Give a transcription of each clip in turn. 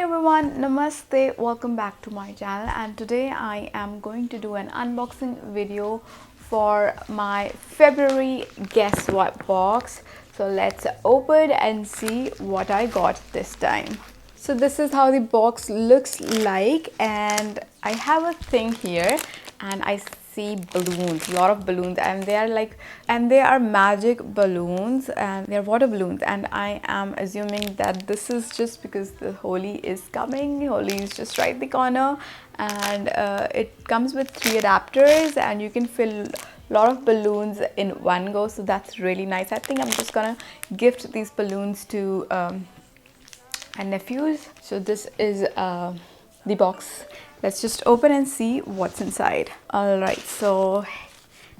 Hi everyone, Namaste, welcome back to my channel, and today I am going to do an unboxing video for my February guess what box. So let's open and see what I got this time. So this is how the box looks like, and I have a thing here and I see balloons, a lot of balloons, and they are magic balloons and they are water balloons, and I am assuming that this is just because the Holi is coming. Holi is just right the corner, and it comes with 3 adapters and you can fill a lot of balloons in one go, so that's really nice. I think I'm just gonna gift these balloons to my nephews. So this is the box. Let's just open and see what's inside. All right, so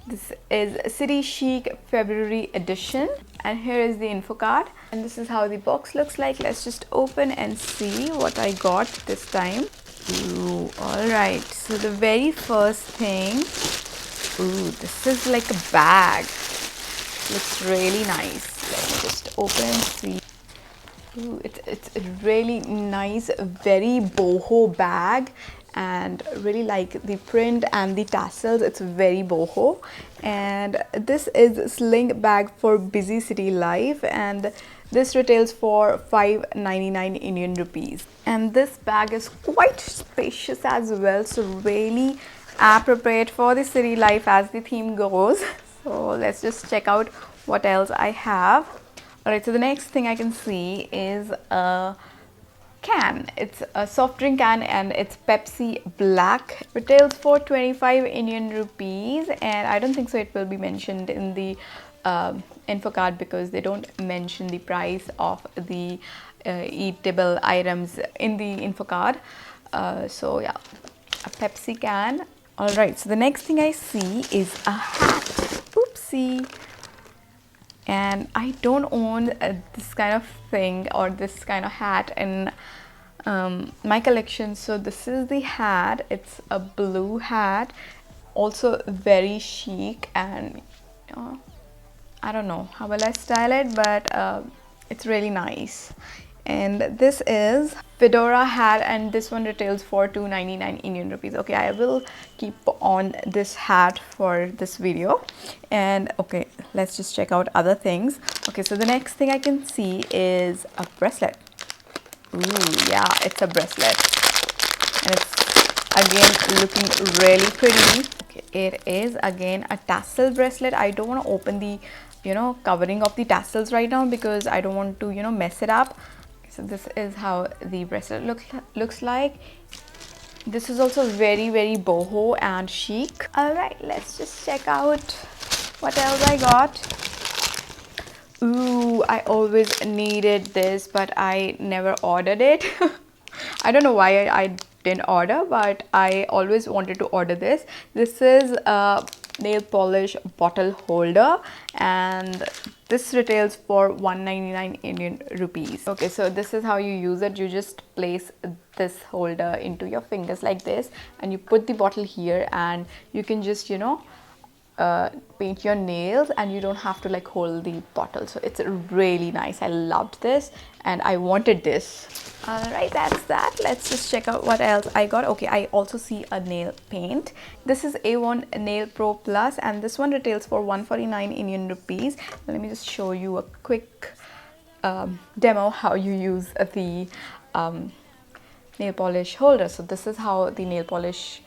this is City Chic February edition, and here is the info card, and this is how the box looks like. Let's just open and see what I got this time. Ooh, all right, so the very first thing, ooh, this is like a bag. Looks really nice. Let me just open and see. Ooh, it's a really nice, very boho bag, and really like the print and the tassels. It's very boho, and this is sling bag for busy city life, and this retails for 599 Indian rupees. And this bag is quite spacious as well, so really appropriate for the city life as the theme goes. So let's just check out what else I have. Alright, so the next thing I can see is a can. It's a soft drink can and it's Pepsi Black. Retails for 25 Indian rupees, and I don't think so it will be mentioned in the info card because they don't mention the price of the eatable items in the info card. So yeah, a Pepsi can. Alright, so the next thing I see is a hat. Oopsie. And I don't own this kind of thing or this kind of hat in my collection. So this is the hat. It's a blue hat, also very chic, and I don't know how will I style it, but it's really nice. And this is fedora hat, and this one retails for 299 Indian rupees. Okay, I will keep on this hat for this video. And okay, let's just check out other things. Okay, so the next thing I can see is a bracelet. Ooh, yeah, it's a bracelet, and it's again looking really pretty. Okay, it is again a tassel bracelet. I don't want to open the covering of the tassels right now because I don't want to mess it up. So this is how the bracelet looks like. This is also very boho and chic. All right, let's just check out what else I got. Ooh, I always needed this, but I never ordered it. I don't know why I didn't order, but I always wanted to order this. This is a nail polish bottle holder, and this retails for 199 Indian rupees. Okay, so this is how you use it. You just place this holder into your fingers like this, and you put the bottle here, and you can just paint your nails, and you don't have to like hold the bottle. So it's really nice. I loved this and I wanted this. All right, that's that. Let's just check out what else I got. Okay, I also see a nail paint. This is A1 Nail Pro Plus, and this one retails for 149 Indian rupees. Let me just show you a quick demo how you use the nail polish holder. So this is how the nail polish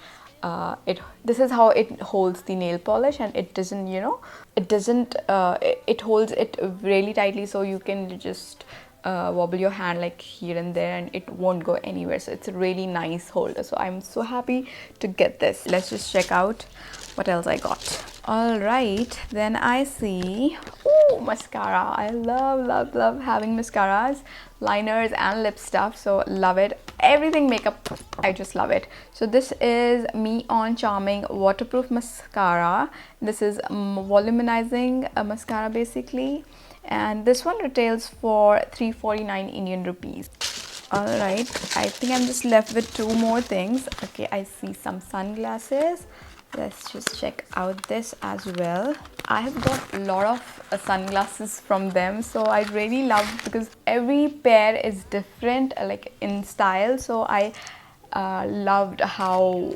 this is how it holds the nail polish, and it doesn't it holds it really tightly, so you can just wobble your hand like here and there and it won't go anywhere. So it's a really nice holder, so I'm so happy to get this. Let's just check out what else I got. All right, then I see, ooh, mascara. I love having mascaras, liners and lip stuff, so love it. Everything makeup, I just love it. So this is Me On Charming waterproof mascara. This is volumizing mascara basically, and this one retails for 349 Indian rupees. All right, I think I'm just left with 2 more things. Okay, I see some sunglasses. Let's just check out this as well. I have got a lot of sunglasses from them, so I really love, because every pair is different like in style. So I loved how,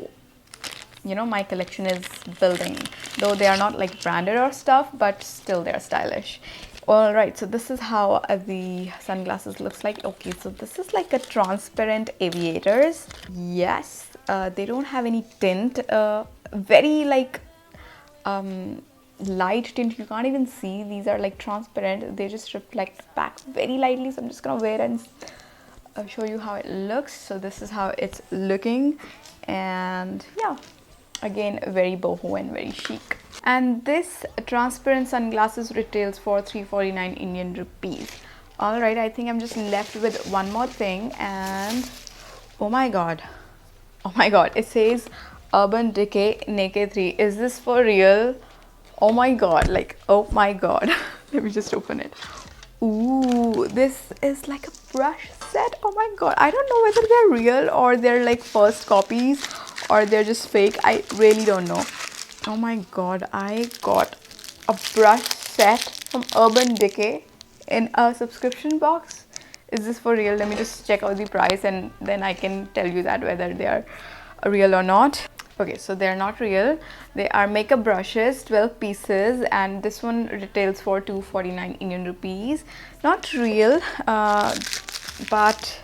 you know, my collection is building, though they are not like branded or stuff, but still they're stylish. All right, so this is how the sunglasses looks like. Okay, so this is like a transparent aviators. Yes, they don't have any tint, very like light tint. You can't even see, these are like transparent, they just reflect back very lightly. So I'm just gonna wear and show you how it looks. So this is how it's looking, and yeah, again very boho and very chic. And this transparent sunglasses retails for 349 Indian rupees. All right, I think I'm just left with one more thing, and oh my god, it says Urban Decay Naked 3. Is this for real? Oh my god, like, oh my god. Let me just open it. Ooh, this is like a brush set. Oh my god, I don't know whether they're real or they're like first copies or they're just fake. I really don't know. Oh my god, I got a brush set from Urban Decay in a subscription box. Is this for real? Let me just check out the price and then I can tell you that whether they are real or not. Okay, so they're not real. They are makeup brushes, 12 pieces, and this one retails for 249 Indian rupees. Not real, but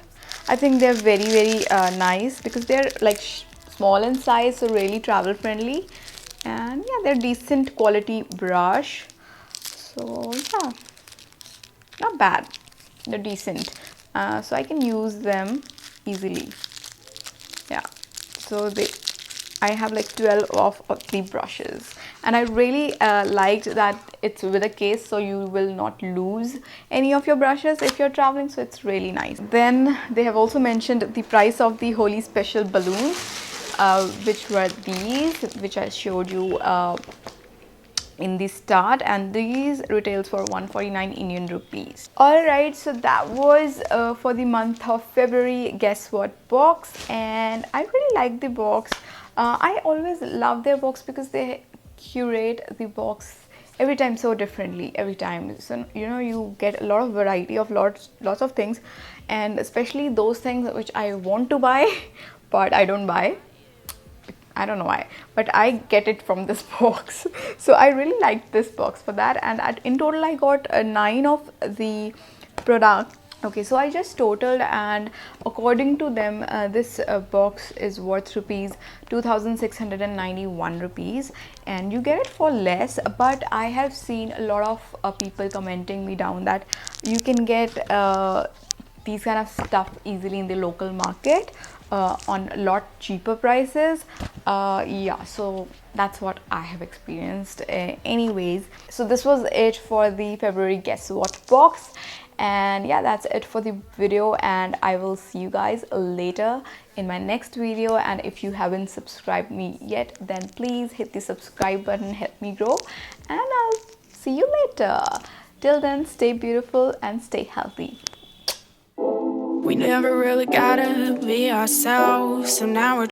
I think they're very nice, because they're like small in size, so really travel friendly. And yeah, they're decent quality brush. So yeah, not bad. They're decent. So I can use them easily. Yeah, so I have like 12 of the brushes, and I really liked that it's with a case, so you will not lose any of your brushes if you're traveling. So it's really nice. Then they have also mentioned the price of the Holi special balloons, which were these, which I showed you in the start, and these retails for 149 Indian rupees. All right, so that was for the month of February guess what box, and I really like the box. I always love their box because they curate the box every time so differently every time. So you know, you get a lot of variety of lots of things, and especially those things which I want to buy but I don't buy. I don't know why, but I get it from this box. So I really liked this box for that, and in total I got 9 of the product. Okay, so I just totaled, and according to them, this box is worth rupees 2,691 rupees, and you get it for less. But I have seen a lot of people commenting me down that you can get these kind of stuff easily in the local market on a lot cheaper prices. Yeah, so that's what I have experienced. Anyways, so this was it for the February guess what box, and yeah, that's it for the video, and I will see you guys later in my next video. And if you haven't subscribed me yet, then please hit the subscribe button, help me grow, and I'll see you later. Till then, stay beautiful and stay healthy. We never really gotta be ourselves, so now we're